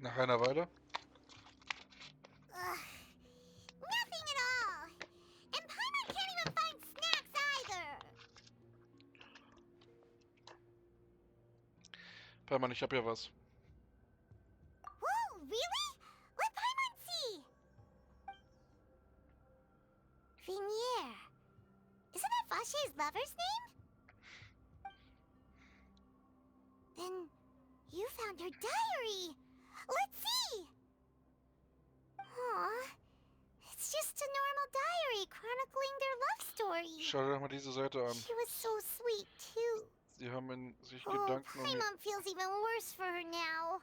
Nach einer Weile. Ugh, nothing at all. And Paimon can't even find snacks either. Paimon, ich hab ja was. Whoa, really? Let Paimon see. Venier. Isn't that Vache's lover's name? Then you found her diary. Let's see. Aw, it's just a normal diary chronicling their love story. Schau dir doch mal diese Seite an. She was so sweet too. Sie haben sich Oh, Gedanken um ihr... Paimon feels even worse for her now.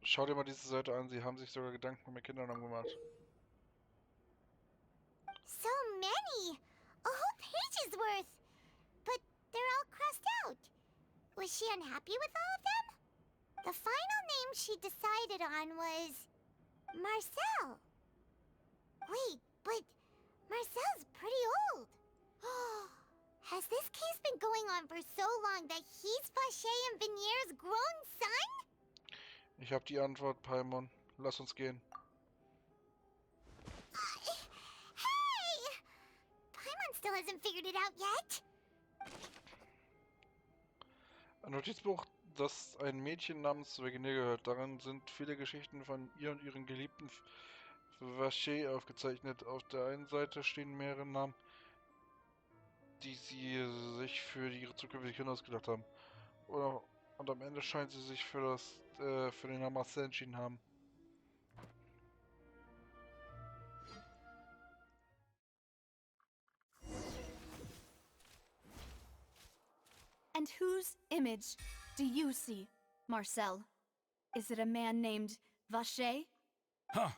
Schau dir mal diese Seite an. Sie haben sich sogar Gedanken um ihr Kindernamen gemacht. So many! A whole page's worth! But they're all crossed out. Was she unhappy with all of them? The final name she decided on was... Marcel. Wait, but Marcel's pretty old. Has this case been going on for so long that he's Vache and Venier's grown son? Ich habe die Antwort, Paimon. Lass uns gehen. Hey! Paimon still hasn't figured it out yet. Ein Notizbuch, das ein Mädchen namens Virginie gehört. Darin sind viele Geschichten von ihr und ihren Geliebten Vache aufgezeichnet. Auf der einen Seite stehen mehrere Namen, die sie sich für ihre zukünftigen Kinder ausgedacht haben. Und am Ende scheint sie sich für den Namen Marcel entschieden haben. And whose image do you see, Marcel? Is it a man named Vache? Huh.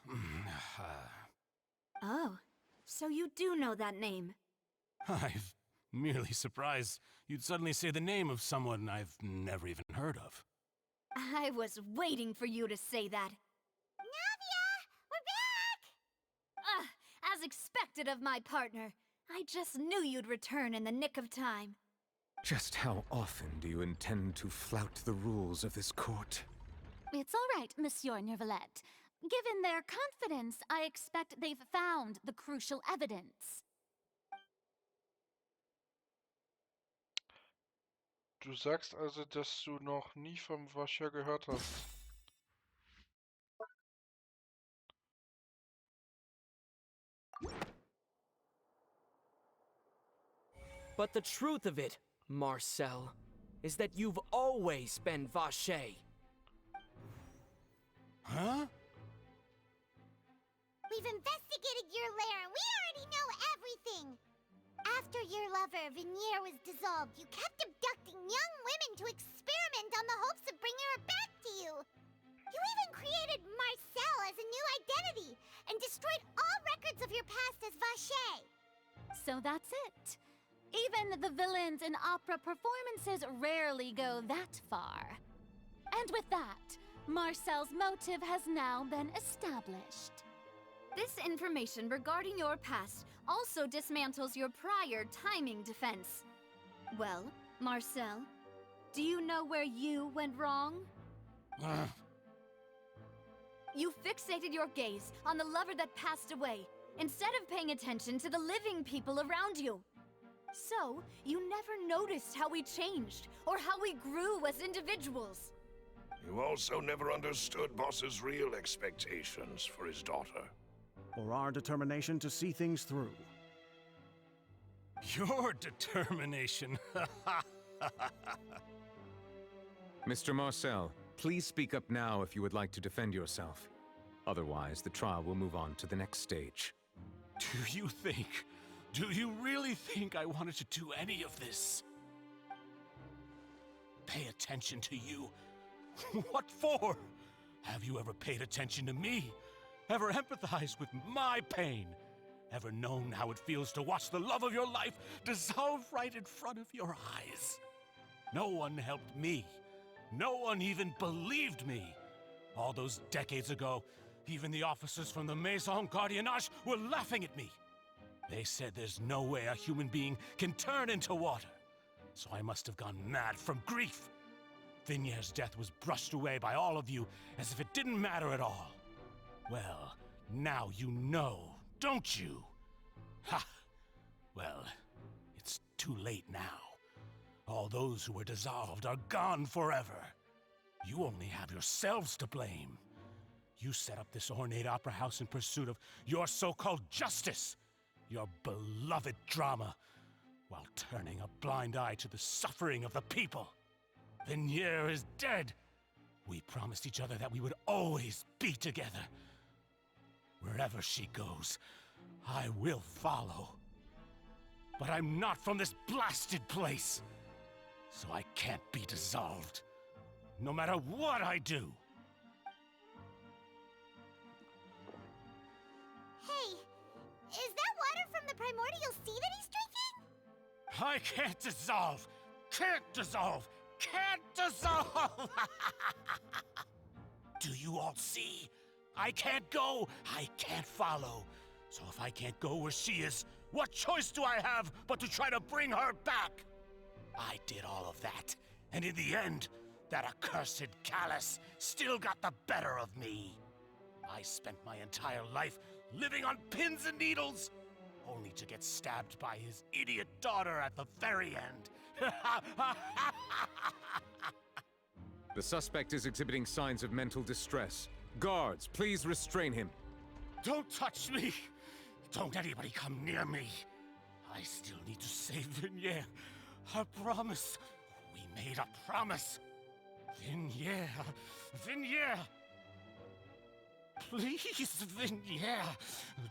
Oh, so you do know that name. I'm merely surprised you'd suddenly say the name of someone I've never even heard of. I was waiting for you to say that. Navia! We're back! As expected of my partner. I just knew you'd return in the nick of time. Just how often do you intend to flout the rules of this court? It's all right, Monsieur Neuvillette. Given their confidence, I expect they've found the crucial evidence. Du sagst also, dass du noch nie vom Vache gehört hast. But the truth of it, Marcel, is that you've always been Vache. Huh? We've investigated your lair and we already know everything! After your lover, Venier, was dissolved, you kept abducting young women to experiment on the hopes of bringing her back to you! You even created Marcel as a new identity and destroyed all records of your past as Vache! So that's it. Even the villains in opera performances rarely go that far. And with that, Marcel's motive has now been established. This information regarding your past also dismantles your prior timing defense. Well, Marcel, do you know where you went wrong? You fixated your gaze on the lover that passed away, instead of paying attention to the living people around you. So, you never noticed how we changed, or how we grew as individuals. You also never understood Boss's real expectations for his daughter. Or our determination to see things through. Your determination. Mr. Marcel, please speak up now if you would like to defend yourself. Otherwise, the trial will move on to the next stage. Do you really think I wanted to do any of this? Pay attention to you? What for? Have you ever paid attention to me? Ever empathized with my pain? Ever known how it feels to watch the love of your life dissolve right in front of your eyes? No one helped me. No one even believed me. All those decades ago, even the officers from the Maison Gardiennage were laughing at me. They said there's no way a human being can turn into water. So I must have gone mad from grief. Vignier's death was brushed away by all of you as if it didn't matter at all. Well, now you know, don't you? Ha! Well, it's too late now. All those who were dissolved are gone forever. You only have yourselves to blame. You set up this ornate opera house in pursuit of your so-called justice, your beloved drama, while turning a blind eye to the suffering of the people. Vignier is dead. We promised each other that we would always be together. Wherever she goes, I will follow. But I'm not from this blasted place, so I can't be dissolved, no matter what I do. Hey, is that water from the primordial sea that he's drinking? I can't dissolve! Can't dissolve! Can't dissolve! Do you all see? I can't go, I can't follow. So if I can't go where she is, what choice do I have but to try to bring her back? I did all of that, and in the end, that accursed Callus still got the better of me. I spent my entire life living on pins and needles, only to get stabbed by his idiot daughter at the very end. The suspect is exhibiting signs of mental distress. Guards, please restrain him. Don't touch me! Don't anybody come near me! I still need to save Vignier. I promise. We made a promise. Vignier. Vignier! Please, Vignier.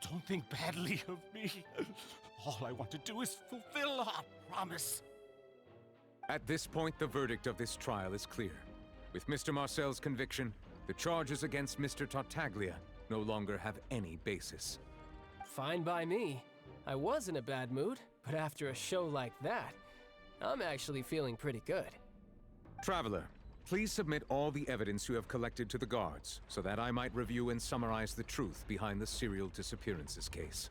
Don't think badly of me. All I want to do is fulfill our promise. At this point, the verdict of this trial is clear. With Mr. Marcel's conviction, the charges against Mr. Tartaglia no longer have any basis. Fine by me. I was in a bad mood, but after a show like that, I'm actually feeling pretty good. Traveler, please submit all the evidence you have collected to the guards, so that I might review and summarize the truth behind the serial disappearances case.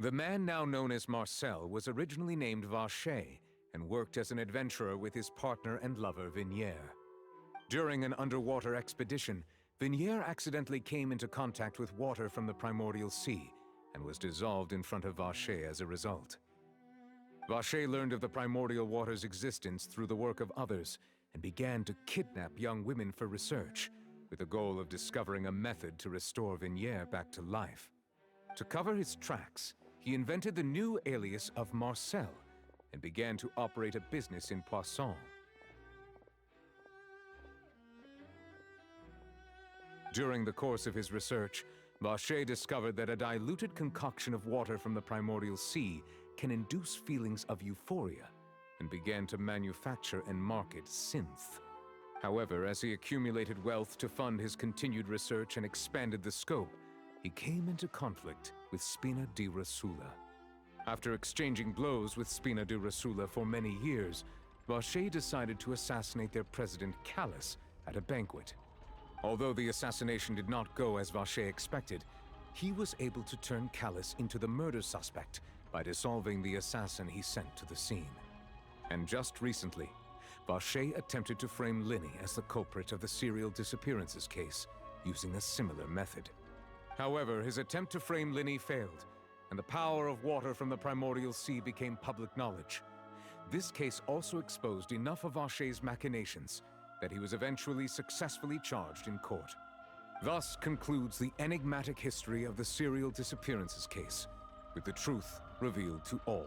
The man now known as Marcel was originally named Vache and worked as an adventurer with his partner and lover Vignier. During an underwater expedition, Vignier accidentally came into contact with water from the primordial sea and was dissolved in front of Vache as a result. Vache learned of the primordial water's existence through the work of others and began to kidnap young women for research, with the goal of discovering a method to restore Vignier back to life. To cover his tracks, he invented the new alias of Marcel and began to operate a business in Poisson. During the course of his research, Vache discovered that a diluted concoction of water from the primordial sea can induce feelings of euphoria, and began to manufacture and market synth. However, as he accumulated wealth to fund his continued research and expanded the scope, he came into conflict with Spina di Rosula. After exchanging blows with Spina di Rosula for many years, Vache decided to assassinate their president Callus at a banquet. Although the assassination did not go as Vache expected, he was able to turn Callus into the murder suspect by dissolving the assassin he sent to the scene. And just recently, Vache attempted to frame Linny as the culprit of the serial disappearances case, using a similar method. However, his attempt to frame Linny failed, and the power of water from the primordial sea became public knowledge. This case also exposed enough of Vache's machinations that he was eventually successfully charged in court. Thus concludes the enigmatic history of the serial disappearances case, with the truth revealed to all.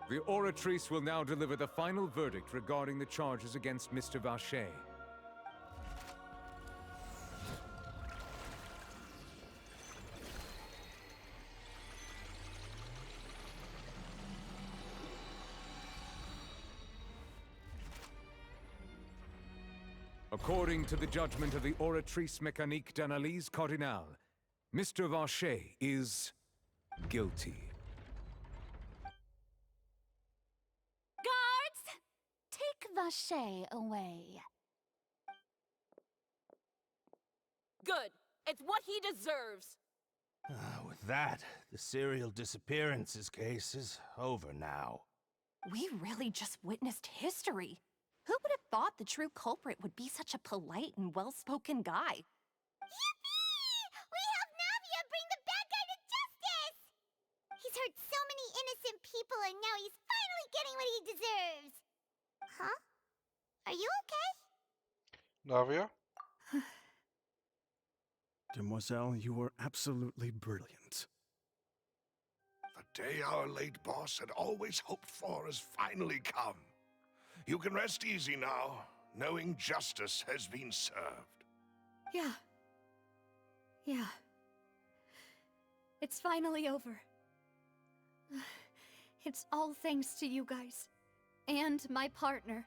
The oratrice will now deliver the final verdict regarding the charges against Mr. Vache. According to the judgment of the oratrice mécanique d'analyse cardinale, Mr. Vache is guilty. Guards! Take Vache away. Good. It's what he deserves. that, the serial disappearances case is over now. We really just witnessed history. Who would have thought the true culprit would be such a polite and well-spoken guy? Yippee! We helped Navia bring the bad guy to justice! He's hurt so many innocent people and now he's finally getting what he deserves. Huh? Are you okay? Navia? Demoiselle, you were absolutely brilliant. The day our late boss had always hoped for has finally come. You can rest easy now, knowing justice has been served. Yeah. Yeah. It's finally over. It's all thanks to you guys. And my partner.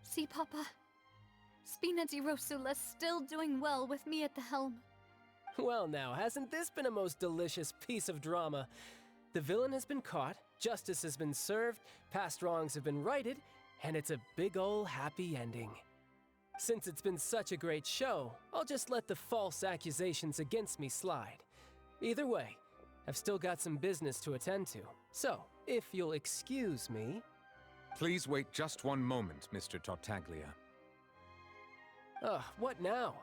See, Papa? Spina di Rosula's still doing well with me at the helm. Well now, hasn't this been a most delicious piece of drama? The villain has been caught, justice has been served, past wrongs have been righted, and it's a big ol' happy ending. Since it's been such a great show, I'll just let the false accusations against me slide. Either way, I've still got some business to attend to, so if you'll excuse me... Please wait just one moment, Mr. Tartaglia. What now?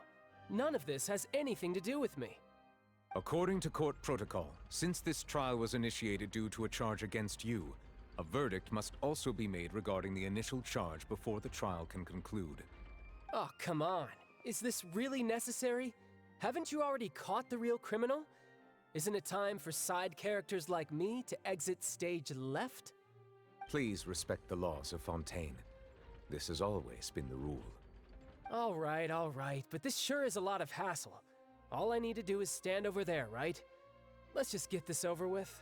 None of this has anything to do with me. According to court protocol, since this trial was initiated due to a charge against you, a verdict must also be made regarding the initial charge before the trial can conclude. Oh, come on. Is this really necessary? Haven't you already caught the real criminal? Isn't it time for side characters like me to exit stage left? Please respect the laws of Fontaine. This has always been the rule. All right, but this sure is a lot of hassle. All I need to do is stand over there, right? Let's just get this over with.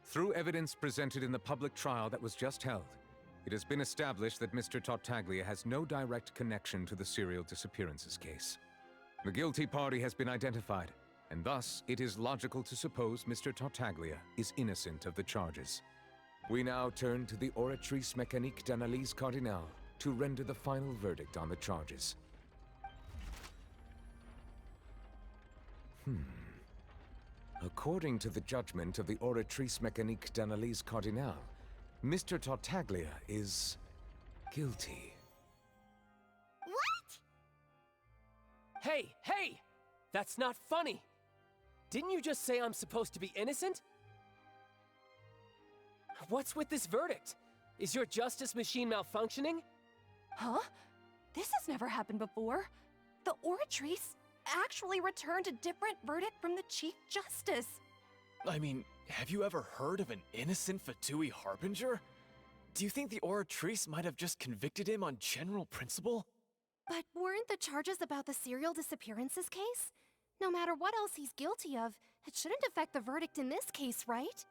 Through evidence presented in the public trial that was just held, it has been established that Mr. Tartaglia has no direct connection to the serial disappearances case. The guilty party has been identified, and thus it is logical to suppose Mr. Tartaglia is innocent of the charges. We now turn to the Oratrice Mécanique d'Analyse Cardinale to render the final verdict on the charges. According to the judgment of the Oratrice Mécanique d'Analyse Cardinale, Mr. Tartaglia is guilty. What? Hey! That's not funny! Didn't you just say I'm supposed to be innocent? What's with this verdict? Is your justice machine malfunctioning? Huh? This has never happened before. The Oratrice actually returned a different verdict from the Chief Justice. I mean, have you ever heard of an innocent Fatui Harbinger? Do you think the Oratrice might have just convicted him on general principle? But weren't the charges about the serial disappearances case? No matter what else he's guilty of, it shouldn't affect the verdict in this case, right?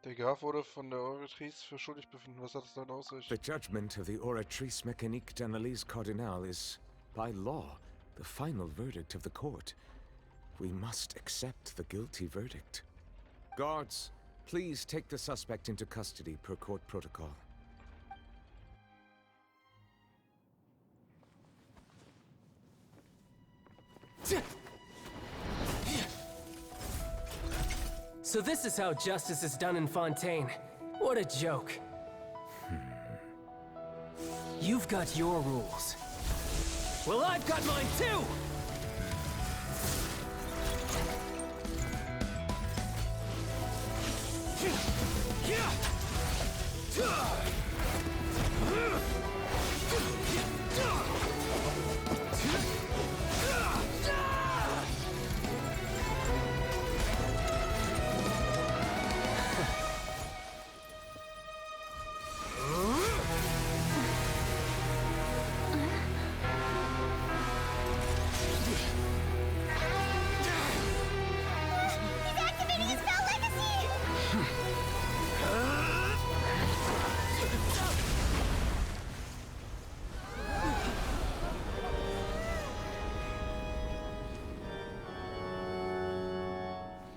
Der Graf wurde von der Oratrice für schuldig befunden. Was hat es dann auf sich? The judgment of the Oratrice Mécanique d'Analyse Cardinale is, by law, the final verdict of the court. We must accept the guilty verdict. Guards, please take the suspect into custody per court protocol. So this is how justice is done in Fontaine. What a joke. You've got your rules. Well, I've got mine too!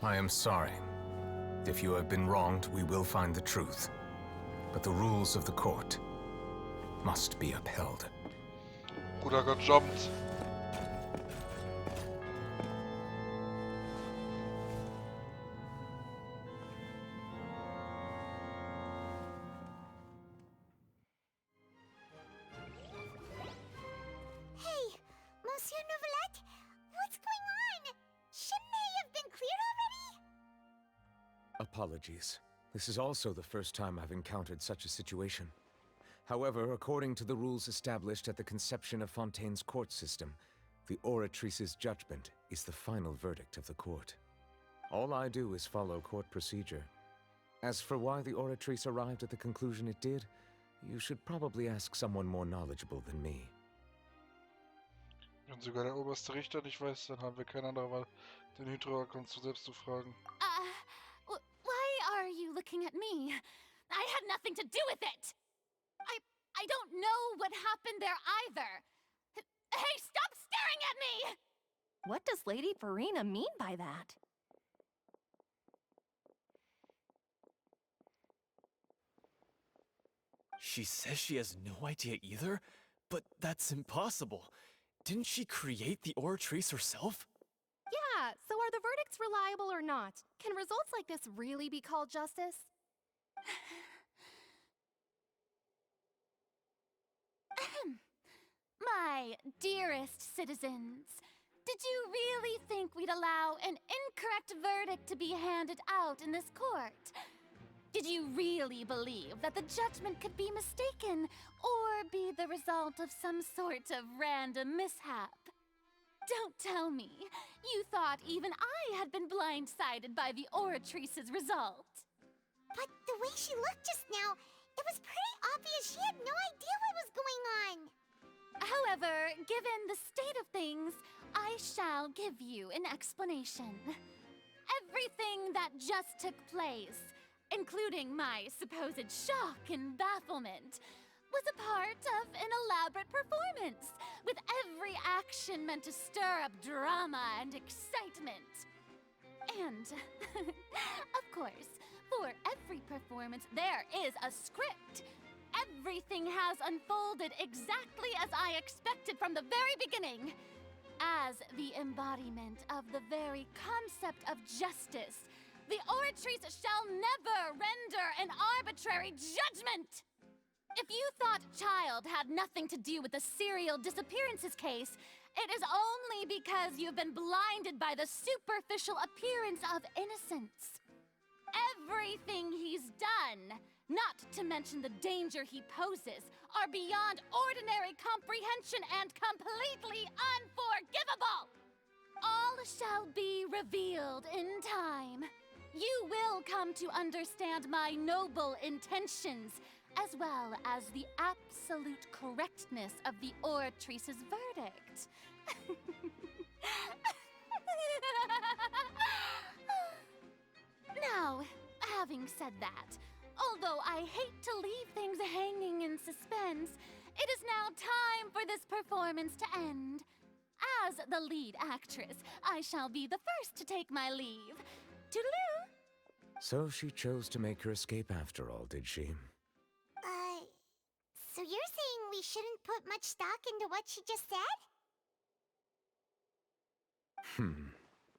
I am sorry. If you have been wronged, we will find the truth. But the rules of the court must be upheld. Bruder got jumped. apologies. This is also the first time I've encountered such a situation. However, according to the rules established at the conception of Fontaine's court system, the oratrice's judgment is the final verdict of the court. All I do is follow court procedure. As for why the oratrice arrived at the conclusion it did, you should probably ask someone more knowledgeable than me. Wenn sogar der oberste Richter nicht weiß, dann haben wir keine andere Wahl, den Hydro-Akon selbst zu fragen. Why are you looking at me? I had nothing to do with it! I don't know what happened there either! Hey, stop staring at me! What does Lady Farina mean by that? She says she has no idea either, but that's impossible. Didn't she create the oratrice herself? Yeah, so are the verdicts reliable or not? Can results like this really be called justice? My dearest citizens, did you really think we'd allow an incorrect verdict to be handed out in this court? Did you really believe that the judgment could be mistaken or be the result of some sort of random mishap? Don't tell me you thought even I had been blindsided by the oratrice's result. But the way she looked just now, it was pretty obvious she had no idea what was going on. However, given the state of things, I shall give you an explanation. Everything that just took place, including my supposed shock and bafflement, was a part of an elaborate performance, with every action meant to stir up drama and excitement. And, of course, for every performance, there is a script. Everything has unfolded exactly as I expected from the very beginning. As the embodiment of the very concept of justice, the oratrice shall never render an arbitrary judgment! If you thought Child had nothing to do with the serial disappearances case, it is only because you've been blinded by the superficial appearance of innocence. Everything he's done, not to mention the danger he poses, are beyond ordinary comprehension and completely unforgivable! All shall be revealed in time. You will come to understand my noble intentions, as well as the absolute correctness of the oratrice's verdict. Now, having said that, although I hate to leave things hanging in suspense, it is now time for this performance to end. As the lead actress, I shall be the first to take my leave. Toodaloo! So she chose to make her escape after all, did she? So you're saying we shouldn't put much stock into what she just said?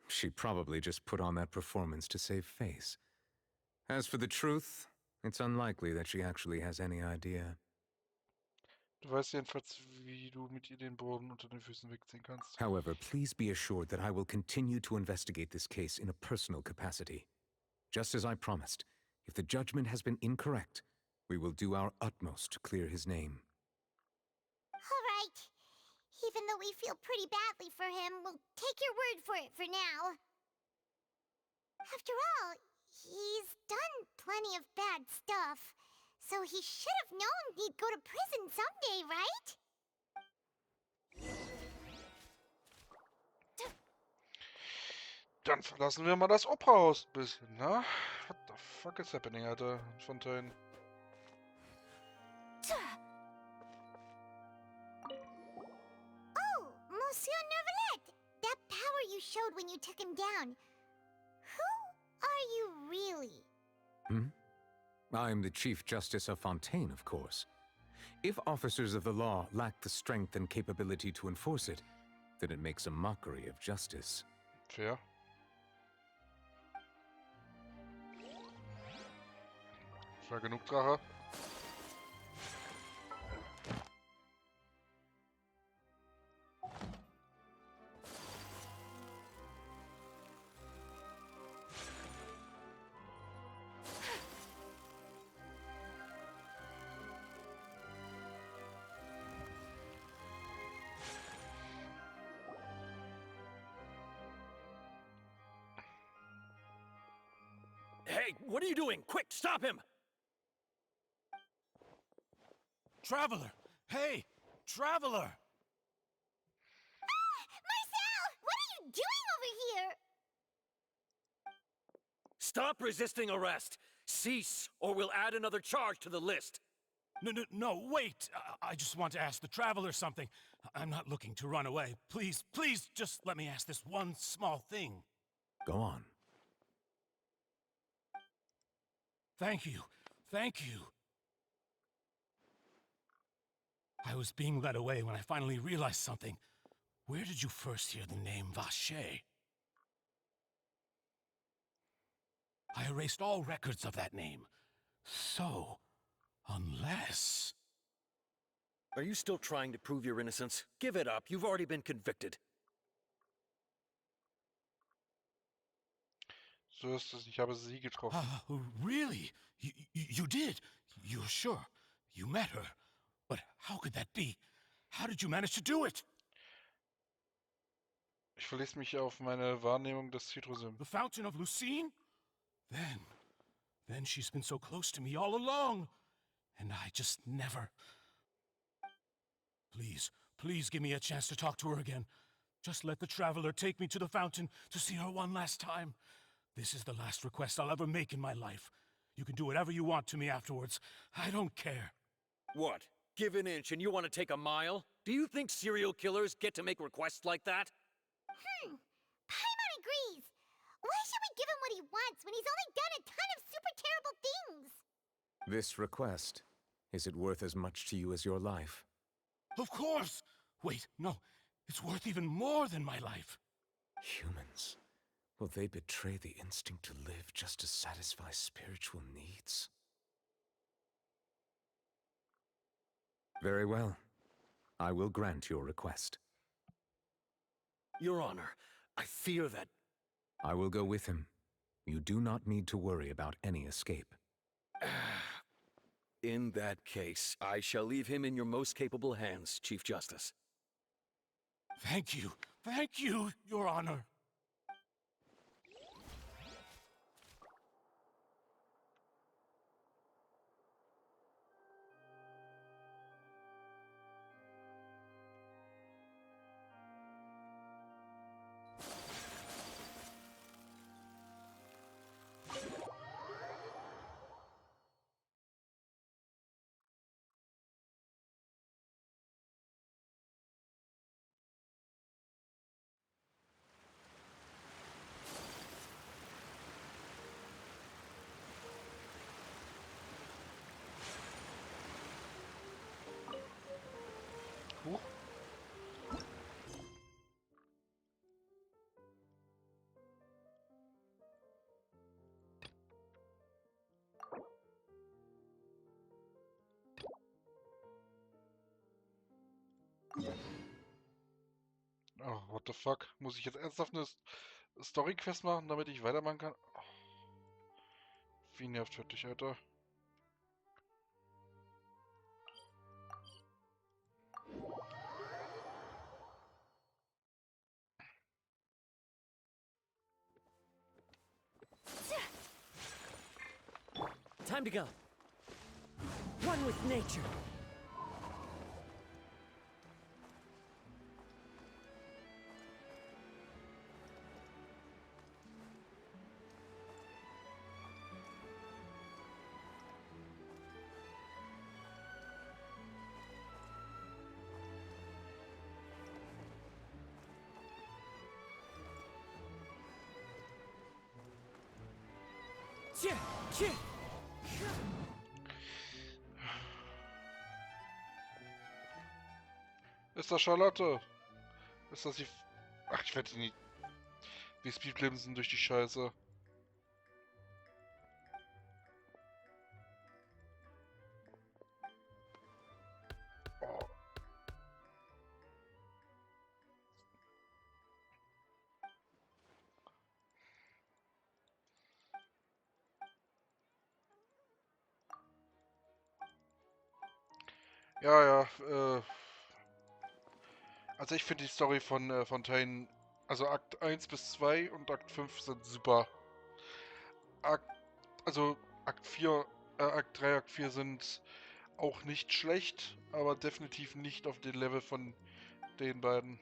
She probably just put on that performance to save face. As for the truth, it's unlikely that she actually has any idea. Du weißt jedenfalls, wie du mit ihr den Boden unter den Füßen wegziehen kannst. However, please be assured that I will continue to investigate this case in a personal capacity. Just as I promised, if the judgment has been incorrect, we will do our utmost to clear his name. All right. Even though we feel pretty badly for him, we'll take your word for it for now. After all, he's done plenty of bad stuff, so he should have known he'd go to prison someday, right? Dann verlassen wir mal das Operahaus ein bisschen, ne? What the fuck is happening, Alter? Fontaine. Oh, Monsieur Nervalette! That power you showed when you took him down. Who are you really? I'm the Chief Justice of Fontaine, of course. If officers of the law lack the strength and capability to enforce it, then it makes a mockery of justice. Fair. War genug, Drache. Hey, what are you doing? Quick, stop him! Traveler! Hey! Traveler! Marcel! What are you doing over here? Stop resisting arrest! Cease, or we'll add another charge to the list. No, wait! I just want to ask the Traveler something. I'm not looking to run away. Please, just let me ask this one small thing. Go on. Thank you. I was being led away when I finally realized something. Where did you first hear the name Vache? I erased all records of that name. So, unless... Are you still trying to prove your innocence? Give it up. You've already been convicted. So ist es. Ich habe sie getroffen. Really? You did? You're sure? You met her? But how could that be? How did you manage to do it? Ich verließ mich auf meine Wahrnehmung des Citrosim. The Fountain of Lucine? Then she's been so close to me all along. And I just never... Please give me a chance to talk to her again. Just let the Traveler take me to the fountain to see her one last time. This is the last request I'll ever make in my life. You can do whatever you want to me afterwards. I don't care. What? Give an inch and you want to take a mile? Do you think serial killers get to make requests like that? Paimon agrees. Why should we give him what he wants when he's only done a ton of super terrible things? This request, is it worth as much to you as your life? Of course! Wait, no. It's worth even more than my life. Humans. Will they betray the instinct to live just to satisfy spiritual needs? Very well. I will grant your request. Your Honor, I fear that... I will go with him. You do not need to worry about any escape. In that case, I shall leave him in your most capable hands, Chief Justice. Thank you, Your Honor. Oh, what the fuck? Muss ich jetzt ernsthaft eine Story-Quest machen, damit ich weitermachen kann? Oh. Wie nervt dich, Alter. Time to go. One with nature. Ist das Charlotte? Ist das die... Ach, ich werde nie... Wir speedblimsen durch die Scheiße. Oh. Ja, also ich finde die Story von Teilen, also Akt 1 bis 2 und Akt 5 sind super. Akt Also Akt 4, Akt 3, Akt 4 sind auch nicht schlecht, aber definitiv nicht auf dem Level von den beiden.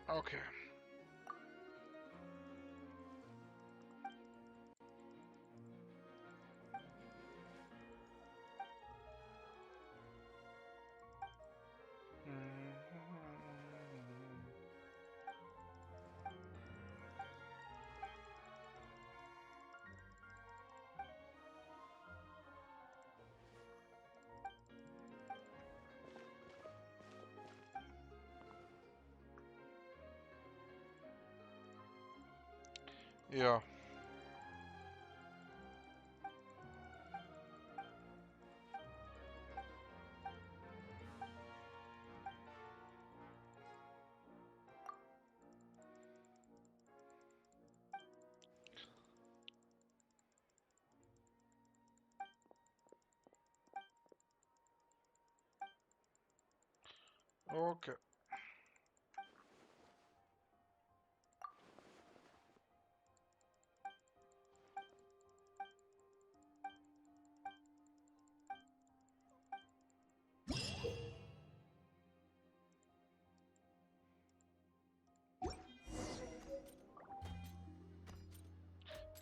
Okay. Ja. Okay.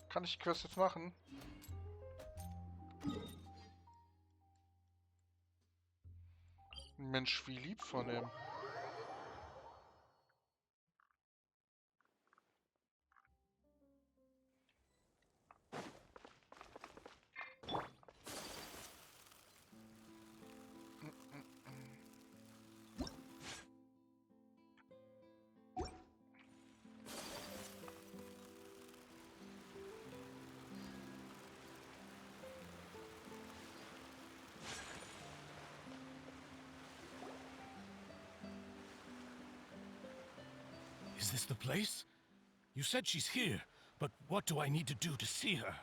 Kann ich die Quest jetzt machen? Mensch, wie lieb von ihm. Is this the place? You said she's here, but what do I need to do to see her?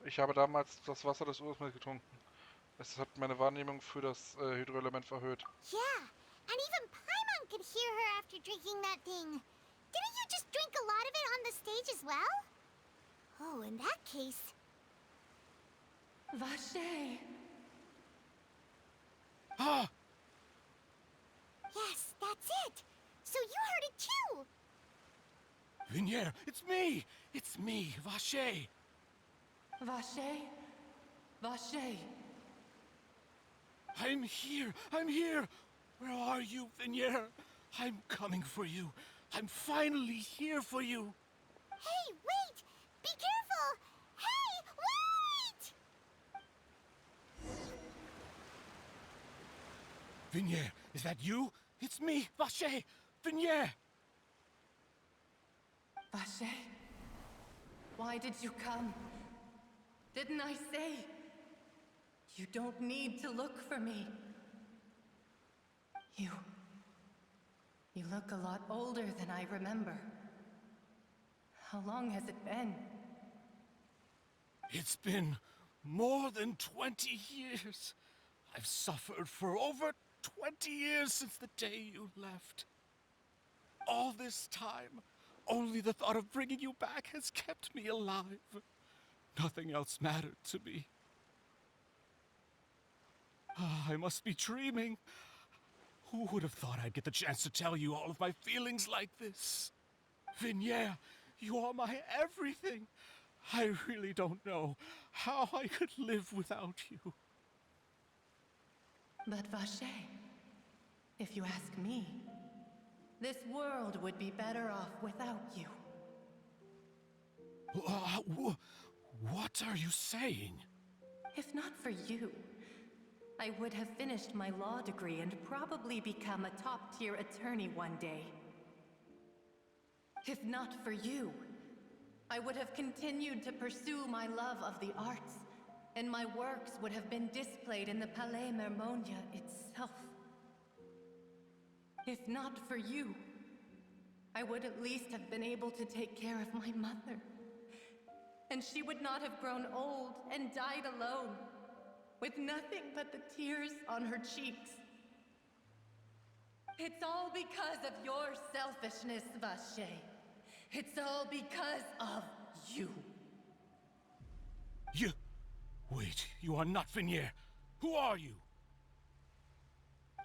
Ich habe damals das Wasser des Ursprungs getrunken. Es hat meine Wahrnehmung für das Hydroelement verhöht. Yeah, and even Paimon could hear her after drinking that thing. Didn't you just drink a lot of it on the stage as well? Oh, in that case... Vache. Ah! Yes, that's it! So you heard it too! Vignere, it's me! It's me, Vache! Vache? Vache. I'm here! I'm here! Where are you, Vignere? I'm coming for you. I'm finally here for you. Hey, wait! Be careful! Hey, wait! Vignere, is that you? It's me, Vache! Vignere! Vache? Why did you come? Didn't I say? You don't need to look for me. You look a lot older than I remember. How long has it been? It's been more than 20 years. I've suffered for over 20 years since the day you left. All this time, only the thought of bringing you back has kept me alive. Nothing else mattered to me. I must be dreaming. Who would have thought I'd get the chance to tell you all of my feelings like this? Vignere, you are my everything. I really don't know how I could live without you. But Vache, if you ask me, this world would be better off without you. What are you saying? If not for you, I would have finished my law degree and probably become a top-tier attorney one day. If not for you, I would have continued to pursue my love of the arts, and my works would have been displayed in the Palais Mermonia itself. If not for you, I would at least have been able to take care of my mother. And she would not have grown old and died alone, with nothing but the tears on her cheeks. It's all because of your selfishness, Vache. It's all because of you. You... Wait, you are not Venier. Who are you?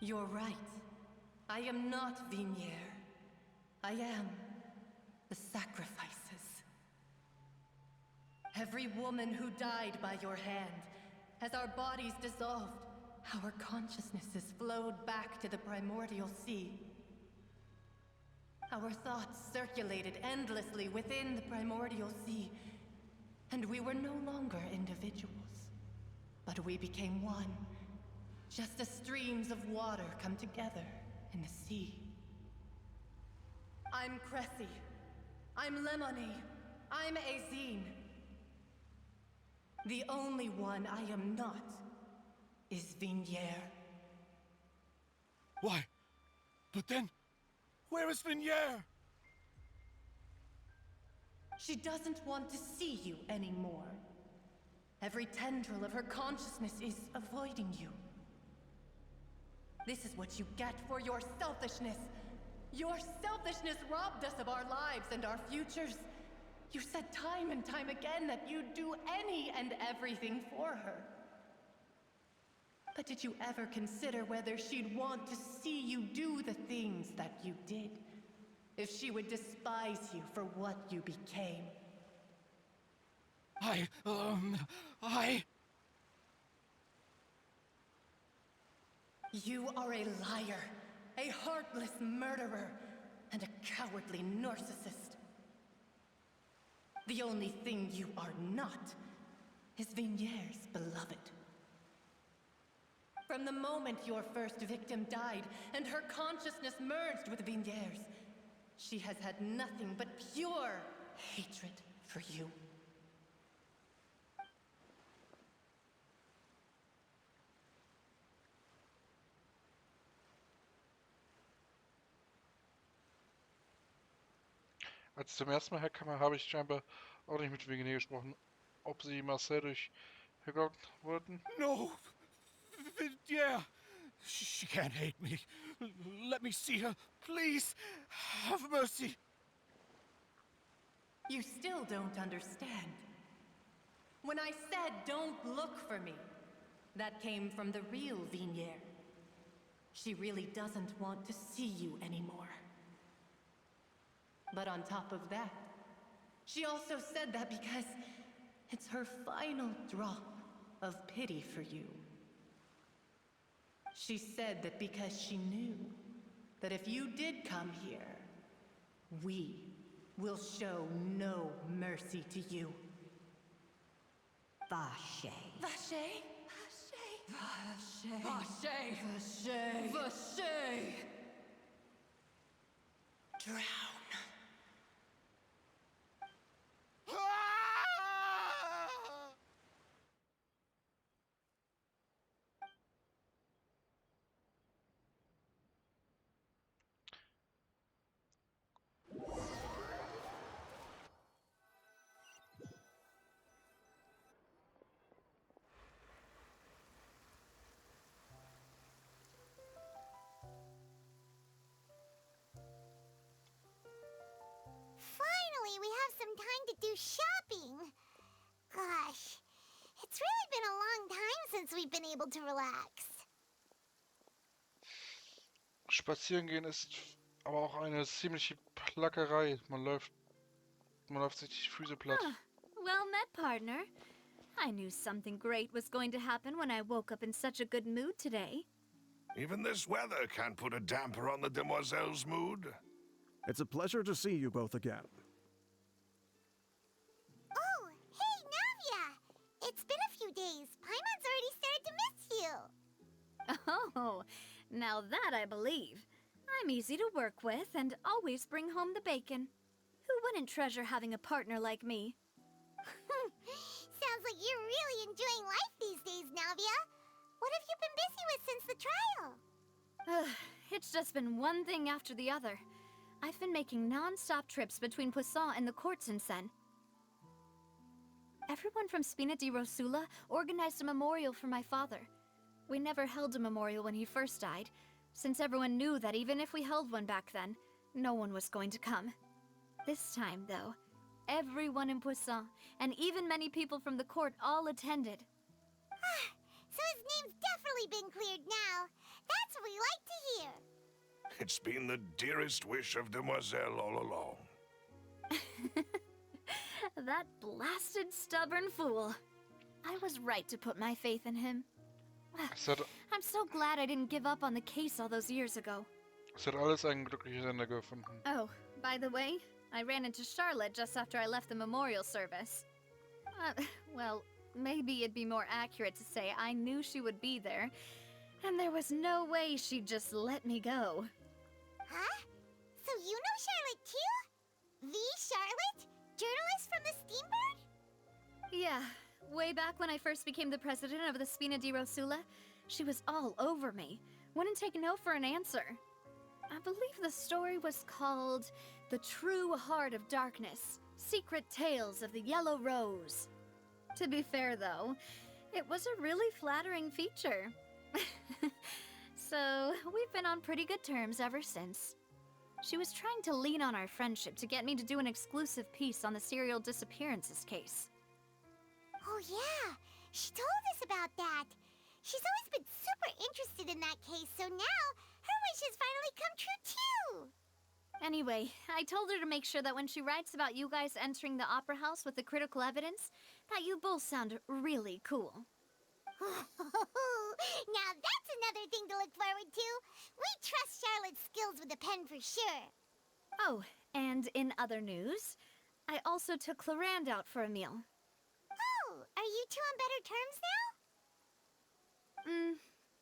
You're right. I am not Venier. I am the sacrifices. Every woman who died by your hand, as our bodies dissolved, our consciousnesses flowed back to the primordial sea. Our thoughts circulated endlessly within the primordial sea, and we were no longer individuals, but we became one, just as streams of water come together in the sea. I'm Cressy. I'm Lemony. I'm Azine. The only one I am not is Venier. Why? But then, where is Venier? She doesn't want to see you anymore. Every tendril of her consciousness is avoiding you. This is what you get for your selfishness. Your selfishness robbed us of our lives and our futures. You said time and time again that you'd do any and everything for her. But did you ever consider whether she'd want to see you do the things that you did? If she would despise you for what you became? You are a liar, a heartless murderer, and a cowardly narcissist. The only thing you are not is Venier's beloved. From the moment your first victim died and her consciousness merged with Venier's, she has had nothing but pure hatred for you. Als ich zum ersten Mal herkam, habe ich scheinbar auch nicht mit Virginie gesprochen. Ob sie Marcel durchgelockt wurden? No! Venier! She can't hate me. Let me see her, please. Have mercy. You still don't understand. When I said don't look for me, that came from the real Venier. She really doesn't want to see you anymore. But on top of that, she also said that because it's her final drop of pity for you. She said that because she knew that if you did come here, we will show no mercy to you. Vache. Vache? Vache? Vache? Vache? Vache? Drown. Finally, we have some time to do shopping. Gosh, it's really been a long time since we've been able to relax. Spazieren gehen ist aber auch eine ziemliche Plackerei. Man läuft sich die Füße platt. Well met, partner. I knew something great was going to happen when I woke up in such a good mood today. Even this weather can't put a damper on the demoiselle's mood. It's a pleasure to see you both again. Oh, hey, Navia! It's been a few days. Paimon's already started to miss you. Oh, now that I believe. I'm easy to work with and always bring home the bacon. Who wouldn't treasure having a partner like me? Sounds like you're really enjoying life these days, Navia. What have you been busy with since the trial? It's just been one thing after the other. I've been making non-stop trips between Poisson and the courts in Sen. Everyone from Spina di Rosula organized a memorial for my father. We never held a memorial when he first died, since everyone knew that even if we held one back then, no one was going to come. This time, though, everyone in Poisson, and even many people from the court, all attended. So his name's definitely been cleared now. That's what we like to hear. It's been the dearest wish of Demoiselle all along. That blasted stubborn fool. I was right to put my faith in him. I'm so glad I didn't give up on the case all those years ago. Es hat alles ein glückliches Ende gefunden. Oh, by the way, I ran into Charlotte just after I left the memorial service. Well, maybe it'd be more accurate to say I knew she would be there, and there was no way she'd just let me go. Huh? So you know Charlotte too? The Charlotte? Journalist from the Steambird? Yeah, way back when I first became the president of the Spina di Rosula, she was all over me. Wouldn't take no for an answer. I believe the story was called The True Heart of Darkness, Secret Tales of the Yellow Rose. To be fair, though, it was a really flattering feature. So, we've been on pretty good terms ever since. She was trying to lean on our friendship to get me to do an exclusive piece on the serial disappearances case. Oh yeah, she told us about that. She's always been super interested in that case, so now her wish has finally come true too. Anyway, I told her to make sure that when she writes about you guys entering the opera house with the critical evidence, that you both sound really cool. Now that's another thing to look forward to. We trust Charlotte's skills with the pen for sure. Oh, and in other news, I also took Clarand out for a meal. Oh, are you two on better terms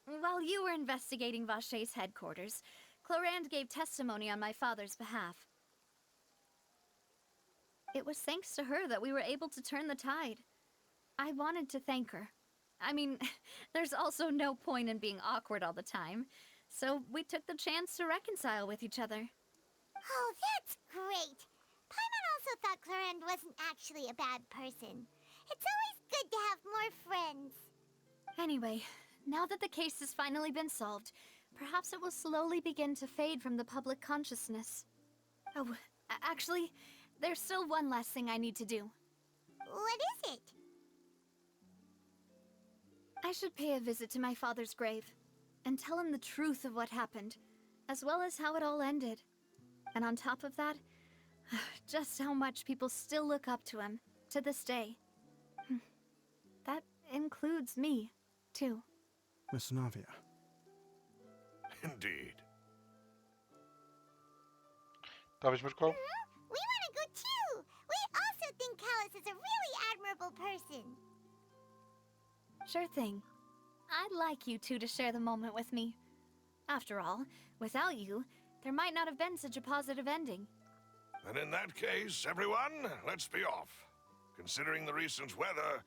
now? While you were investigating Vache's headquarters, Clarand gave testimony on my father's behalf. It was thanks to her that we were able to turn the tide. I wanted to thank her. I mean, there's also no point in being awkward all the time, so we took the chance to reconcile with each other. Oh, that's great. Paimon also thought Clarand wasn't actually a bad person. It's always good to have more friends. Anyway, now that the case has finally been solved, perhaps it will slowly begin to fade from the public consciousness. Oh, actually, there's still one last thing I need to do. What is it? I should pay a visit to my father's grave, and tell him the truth of what happened, as well as how it all ended. And on top of that, just how much people still look up to him, to this day. That includes me, too. Miss Navia. Indeed. Darf ich mitkommen? We want to go too! We also think Callus is a really admirable person. Sure thing. I'd like you two to share the moment with me. After all, without you, there might not have been such a positive ending. Then in that case, everyone, let's be off. Considering the recent weather,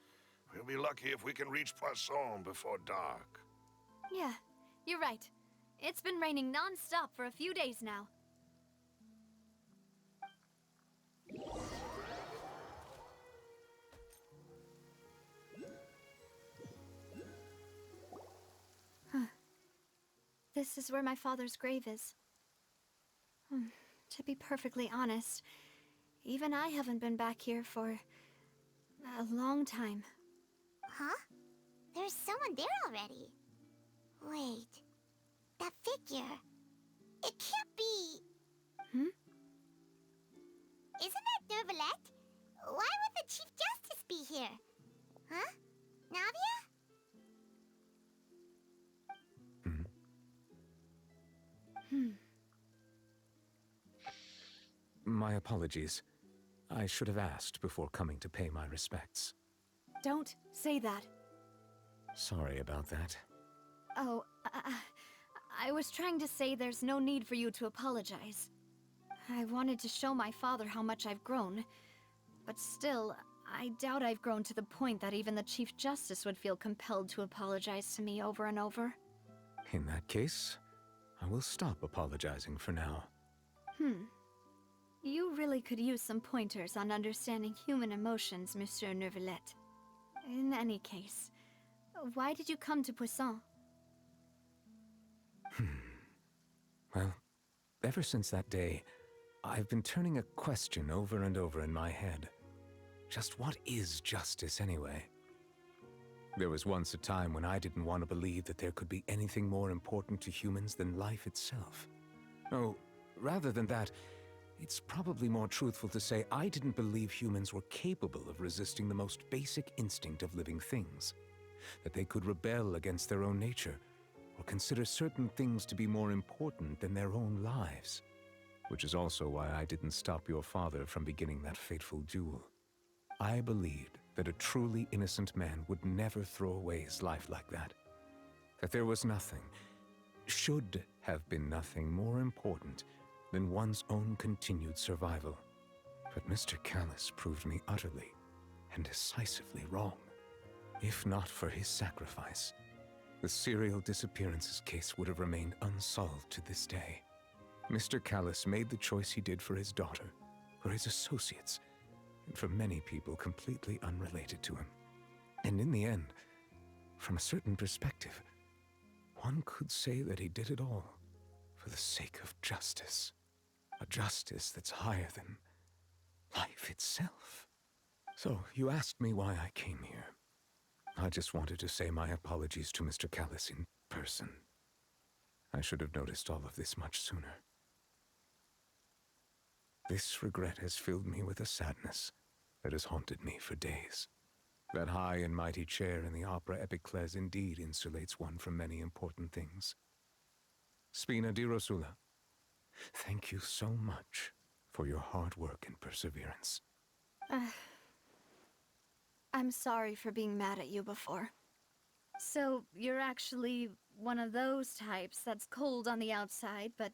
we'll be lucky if we can reach Poisson before dark. Yeah, you're right. It's been raining non-stop for a few days now. This is where my father's grave is. To be perfectly honest, even I haven't been back here for a long time. Huh? There's someone there already. Wait. That figure. It can't be... Isn't that Neuvillette? Why would the Chief Justice be here? Huh? Navia? My apologies. I should have asked before coming to pay my respects. Don't say that. Sorry about that. Oh, I was trying to say there's no need for you to apologize. I wanted to show my father how much I've grown, but still, I doubt I've grown to the point that even the Chief Justice would feel compelled to apologize to me over and over. In that case, I will stop apologizing for now. You really could use some pointers on understanding human emotions, Monsieur Neuvillette. In any case, why did you come to Poisson? Well, ever since that day, I've been turning a question over and over in my head. Just what is justice anyway? There was once a time when I didn't want to believe that there could be anything more important to humans than life itself. Oh, rather than that, it's probably more truthful to say I didn't believe humans were capable of resisting the most basic instinct of living things. That they could rebel against their own nature, or consider certain things to be more important than their own lives. Which is also why I didn't stop your father from beginning that fateful duel. I believed that a truly innocent man would never throw away his life like that. That there was nothing, should have been nothing more important than one's own continued survival. But Mr. Callus proved me utterly and decisively wrong. If not for his sacrifice, the serial disappearances case would have remained unsolved to this day. Mr. Callus made the choice he did for his daughter, for his associates, and for many people completely unrelated to him. And in the end, from a certain perspective, one could say that he did it all for the sake of justice. A justice that's higher than life itself. So, you asked me why I came here. I just wanted to say my apologies to Mr. Callus in person. I should have noticed all of this much sooner. This regret has filled me with a sadness that has haunted me for days. That high and mighty chair in the opera Epiclese indeed insulates one from many important things. Spina di Rosula, thank you so much for your hard work and perseverance. I'm sorry for being mad at you before. So, you're actually one of those types that's cold on the outside, but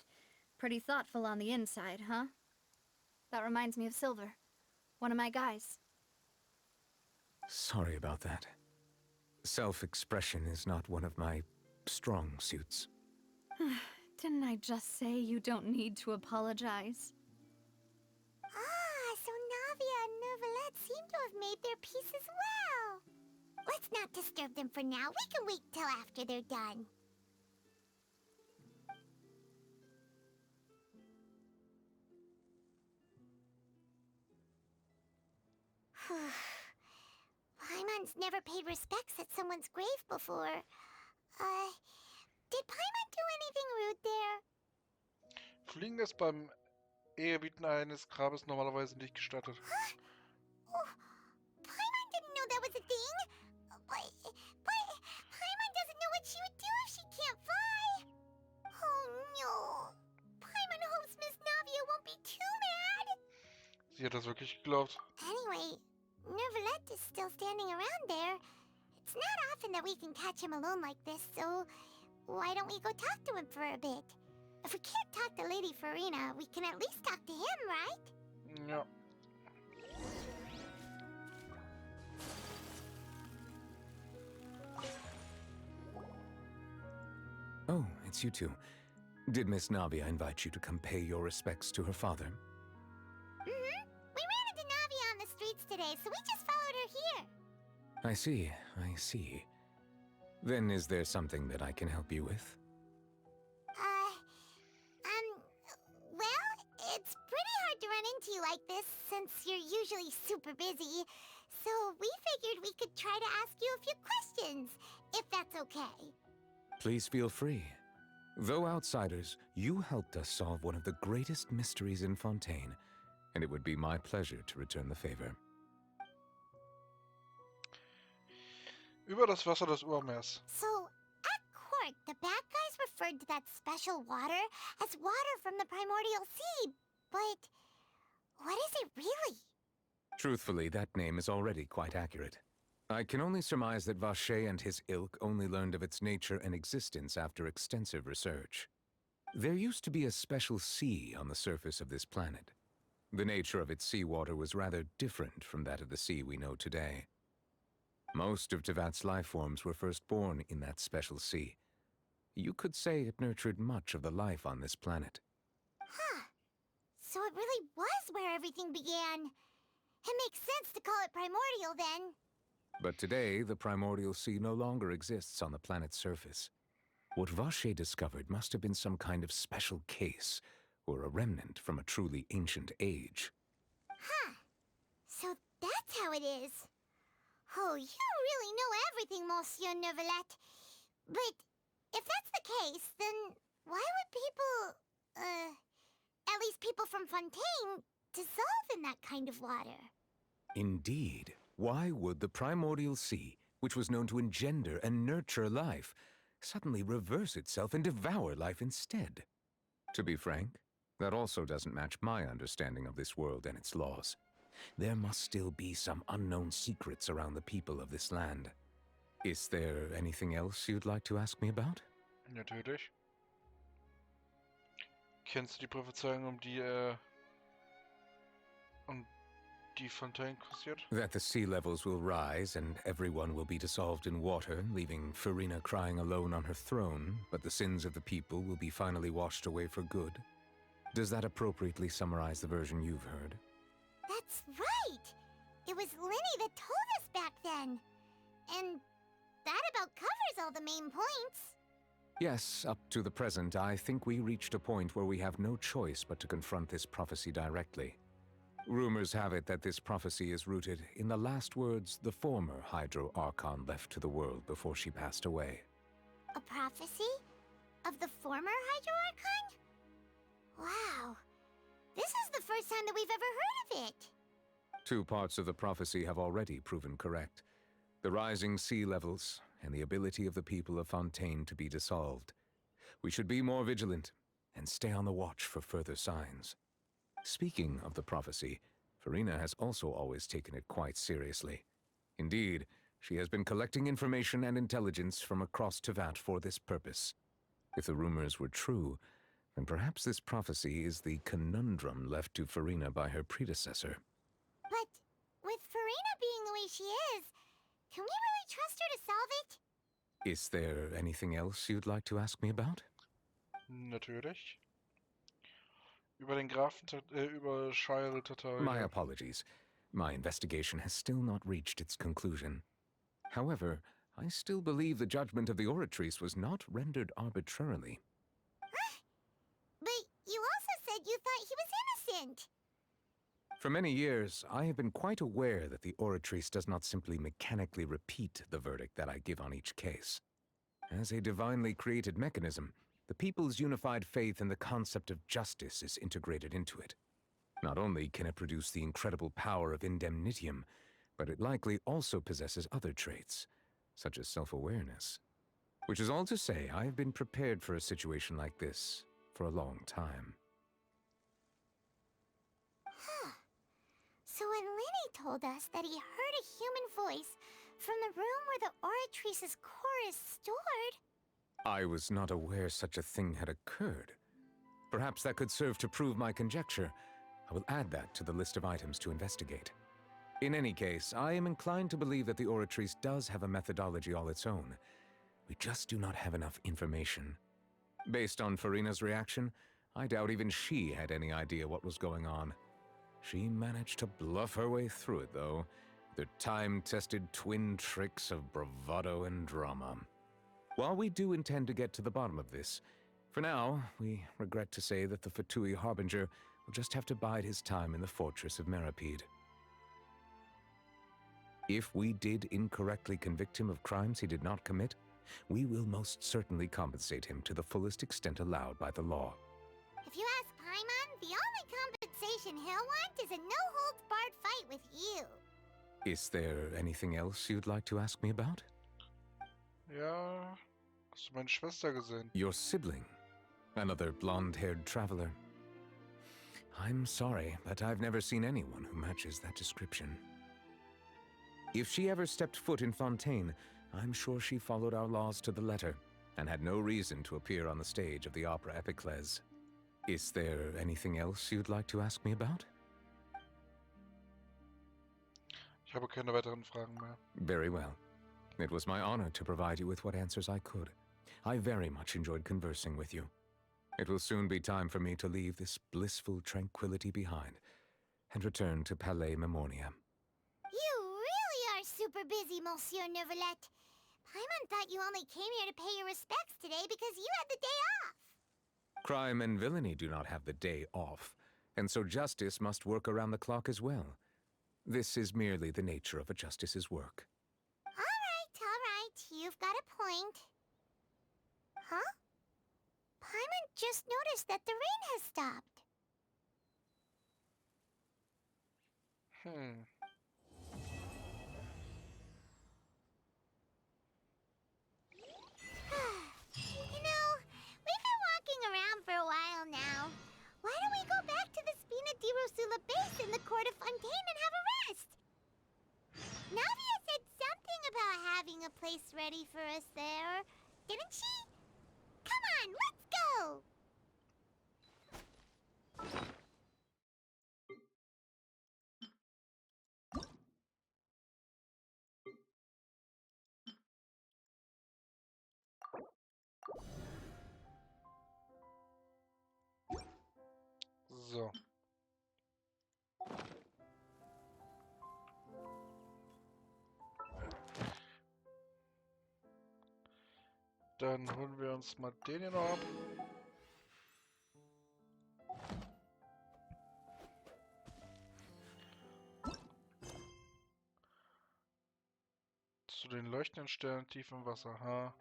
pretty thoughtful on the inside, huh? That reminds me of Silver, one of my guys. Sorry about that. Self-expression is not one of my strong suits. Didn't I just say you don't need to apologize? Ah, so Navia and Neuvillette seem to have made their peace as well. Let's not disturb them for now. We can wait till after they're done. Paimon's never paid respects at someone's grave before. Did Paimon do anything rude there? Fliegen ist beim Ehebieten eines Grabes normalerweise nicht gestattet. Oh, Paimon didn't know that was a thing. But Paimon doesn't know what she would do if she can't fly. Oh no. Paimon hopes Miss Navia won't be too mad. Sie hat das wirklich geglaubt. Anyway, Neuvillette is still standing around there. It's not often that we can catch him alone like this, so why don't we go talk to him for a bit? If we can't talk to Lady Farina, we can at least talk to him, right? Ja. Oh, it's you two. Did Miss Navia invite you to come pay your respects to her father? We ran into Navia on the streets today, so we just followed her here. I see. Then is there something that I can help you with? Well, it's pretty hard to run into you like this since you're usually super busy. So we figured we could try to ask you a few questions, if that's okay. Please feel free. Though outsiders, you helped us solve one of the greatest mysteries in Fontaine, and it would be my pleasure to return the favor. Über das Wasser des Urmeers. So, at court, the bad guys referred to that special water as water from the primordial sea, but what is it really? Truthfully, that name is already quite accurate. I can only surmise that Vacher and his ilk only learned of its nature and existence after extensive research. There used to be a special sea on the surface of this planet. The nature of its seawater was rather different from that of the sea we know today. Most of Tevat's life forms were first born in that special sea. You could say it nurtured much of the life on this planet. Huh. So it really was where everything began. It makes sense to call it primordial then. But today, the primordial sea no longer exists on the planet's surface. What Vache discovered must have been some kind of special case, or a remnant from a truly ancient age. Huh. So that's how it is. Oh, you really know everything, Monsieur Neuvillette. But if that's the case, then why would people, at least people from Fontaine, dissolve in that kind of water? Indeed. Why would the primordial sea, which was known to engender and nurture life, suddenly reverse itself and devour life instead? To be frank, that also doesn't match my understanding of this world and its laws. There must still be some unknown secrets around the people of this land. Is there anything else you'd like to ask me about? Natürlich. Kennst du die Prophezeiung, um die Fontaine kursiert? That the sea levels will rise and everyone will be dissolved in water, leaving Farina crying alone on her throne, but the sins of the people will be finally washed away for good. Does that appropriately summarize the version you've heard? That's right! It was Linny that told us back then. And that about covers all the main points. Yes, up to the present, I think we reached a point where we have no choice but to confront this prophecy directly. Rumors have it that this prophecy is rooted in the last words the former Hydro Archon left to the world before she passed away. A prophecy? Of the former Hydro Archon? Wow. This is the first time that we've ever heard of it. 2 parts of the prophecy have already proven correct. The rising sea levels, and the ability of the people of Fontaine to be dissolved. We should be more vigilant, and stay on the watch for further signs. Speaking of the prophecy, Farina has also always taken it quite seriously. Indeed, she has been collecting information and intelligence from across Tevat for this purpose. If the rumors were true, then perhaps this prophecy is the conundrum left to Farina by her predecessor. But with Farina being the way she is, can we really trust her to solve it? Is there anything else you'd like to ask me about? Natürlich. Über den über Scheil-Datei. My apologies. My investigation has still not reached its conclusion. However, I still believe the judgment of the Oratrice was not rendered arbitrarily. Huh? But you also said you thought he was innocent. For many years, I have been quite aware that the Oratrice does not simply mechanically repeat the verdict that I give on each case. As a divinely created mechanism, the people's unified faith in the concept of justice is integrated into it. Not only can it produce the incredible power of indemnitium, but it likely also possesses other traits, such as self-awareness. Which is all to say, I have been prepared for a situation like this for a long time. Huh. So when Linny told us that he heard a human voice from the room where the Oratrice's core is stored... I was not aware such a thing had occurred. Perhaps that could serve to prove my conjecture. I will add that to the list of items to investigate. In any case, I am inclined to believe that the Oratrice does have a methodology all its own. We just do not have enough information. Based on Farina's reaction, I doubt even she had any idea what was going on. She managed to bluff her way through it, though, with her time-tested twin tricks of bravado and drama. While we do intend to get to the bottom of this, for now, we regret to say that the Fatui Harbinger will just have to bide his time in the fortress of Meripede. If we did incorrectly convict him of crimes he did not commit, we will most certainly compensate him to the fullest extent allowed by the law. If you ask Paimon, the only compensation he'll want is a no-holds-barred fight with you. Is there anything else you'd like to ask me about? Ja, hast du meine Schwester gesehen? Your sibling? Another blonde-haired traveler? I'm sorry, but I've never seen anyone who matches that description. If she ever stepped foot in Fontaine, I'm sure she followed our laws to the letter, and had no reason to appear on the stage of the opera Epiclese. Is there anything else you'd like to ask me about? Ich habe keine weiteren Fragen mehr. Very well. It was my honor to provide you with what answers I could. I very much enjoyed conversing with you. It will soon be time for me to leave this blissful tranquility behind and return to Palais Memornia. You really are super busy, Monsieur Neuvillette. Paimon thought you only came here to pay your respects today because you had the day off. Crime and villainy do not have the day off, and so justice must work around the clock as well. This is merely the nature of a justice's work. All right. You've got a point. Huh? Paimon just noticed that the rain has stopped. You know, we've been walking around for a while now. Why don't we go back to the Spina di Rosula base in the Court of Fontaine and have a rest? Navia said something about having a place ready for us there, didn't she? Come on, let's go! So. Dann holen wir uns mal den hier noch ab. Zu den leuchtenden Sternen tief im Wasser, ha?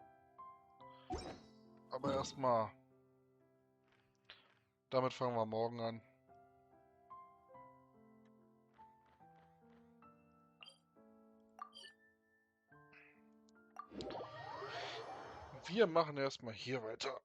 Aber erstmal. Damit fangen wir morgen an. Wir machen erstmal hier weiter.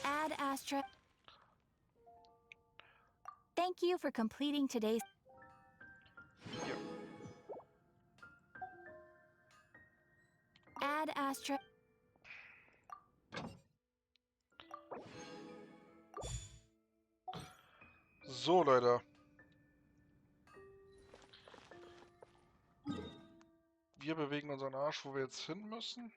Ad Astra. Thank you for completing today's. Ja. Ad Astra. So, Leute. Wir bewegen unseren Arsch, wo wir jetzt hin müssen.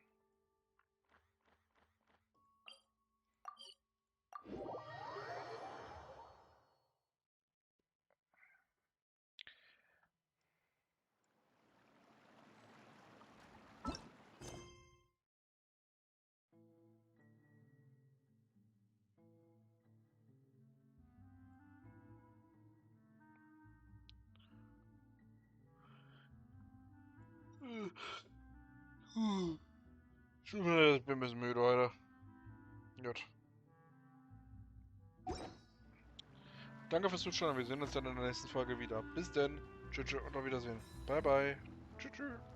Ich bin ein bisschen müde heute. Gut. Danke fürs Zuschauen. Wir sehen uns dann in der nächsten Folge wieder. Bis dann. Tschüss und auf Wiedersehen. Bye bye. Tschüss.